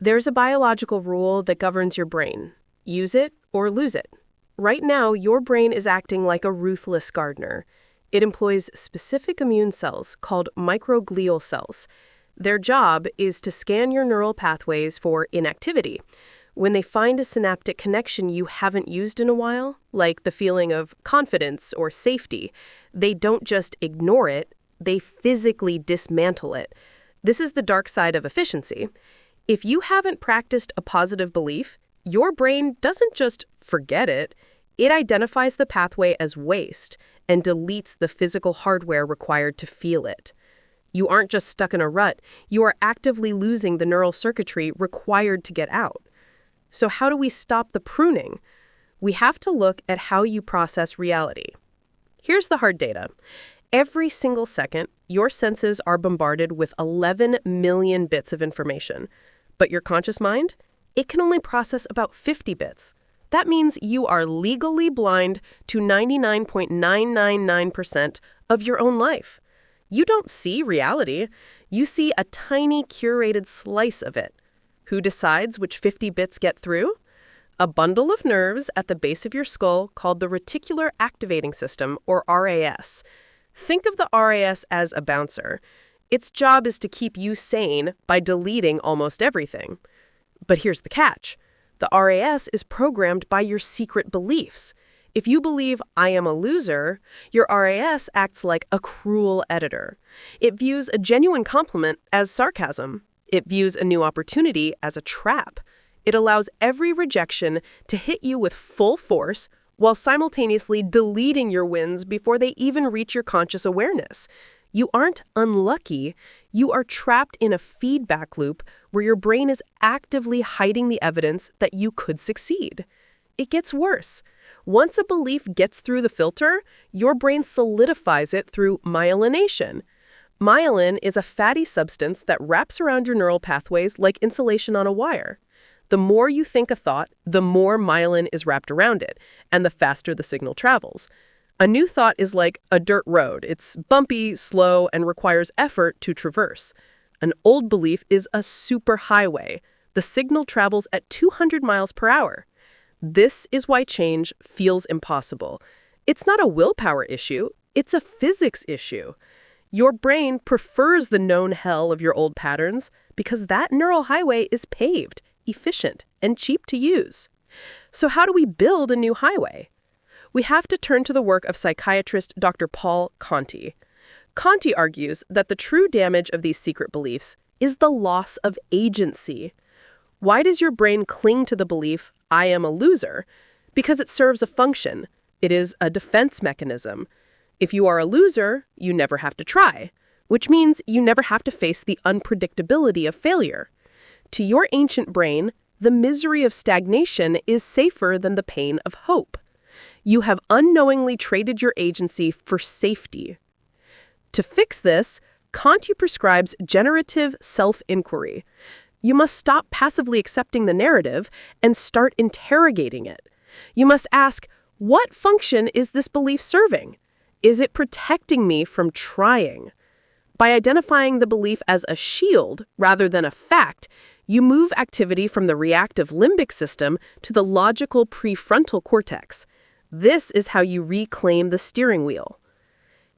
There's a biological rule that governs your brain. Use it or lose it. Right now, your brain is acting like a ruthless gardener. It employs specific immune cells called microglial cells. Their job is to scan your neural pathways for inactivity. When they find a synaptic connection you haven't used in a while, like the feeling of confidence or safety, they don't just ignore it, they physically dismantle it. This is the dark side of efficiency. If you haven't practiced a positive belief, your brain doesn't just forget it. It identifies the pathway as waste and deletes the physical hardware required to feel it. You aren't just stuck in a rut, you are actively losing the neural circuitry required to get out. So how do we stop the pruning? We have to look at how you process reality. Here's the hard data. Every single second, your senses are bombarded with 11 million bits of information. But your conscious mind? It can only process about 50 bits. That means you are legally blind to 99.999% of your own life. You don't see reality. You see a tiny curated slice of it. Who decides which 50 bits get through? A bundle of nerves at the base of your skull called the reticular activating system, or RAS. Think of the RAS as a bouncer. Its job is to keep you sane by deleting almost everything. But here's the catch. The RAS is programmed by your secret beliefs. If you believe I am a loser, your RAS acts like a cruel editor. It views a genuine compliment as sarcasm. It views a new opportunity as a trap. It allows every rejection to hit you with full force while simultaneously deleting your wins before they even reach your conscious awareness. You aren't unlucky. You are trapped in a feedback loop where your brain is actively hiding the evidence that you could succeed. It gets worse. Once a belief gets through the filter, your brain solidifies it through myelination. Myelin is a fatty substance that wraps around your neural pathways like insulation on a wire. The more you think a thought, the more myelin is wrapped around it, and the faster the signal travels. A new thought is like a dirt road. It's bumpy, slow, and requires effort to traverse. An old belief is a superhighway. The signal travels at 200 miles per hour. This is why change feels impossible. It's not a willpower issue. It's a physics issue. Your brain prefers the known hell of your old patterns because that neural highway is paved, efficient, and cheap to use. So how do we build a new highway? We have to turn to the work of psychiatrist Dr. Paul Conti. Conti argues that the true damage of these secret beliefs is the loss of agency. Why does your brain cling to the belief, I am a loser? Because it serves a function. It is a defense mechanism. If you are a loser, you never have to try, which means you never have to face the unpredictability of failure. To your ancient brain, the misery of stagnation is safer than the pain of hope. You have unknowingly traded your agency for safety. To fix this, Conti prescribes generative self-inquiry. You must stop passively accepting the narrative and start interrogating it. You must ask, what function is this belief serving? Is it protecting me from trying? By identifying the belief as a shield rather than a fact, you move activity from the reactive limbic system to the logical prefrontal cortex. This is how you reclaim the steering wheel.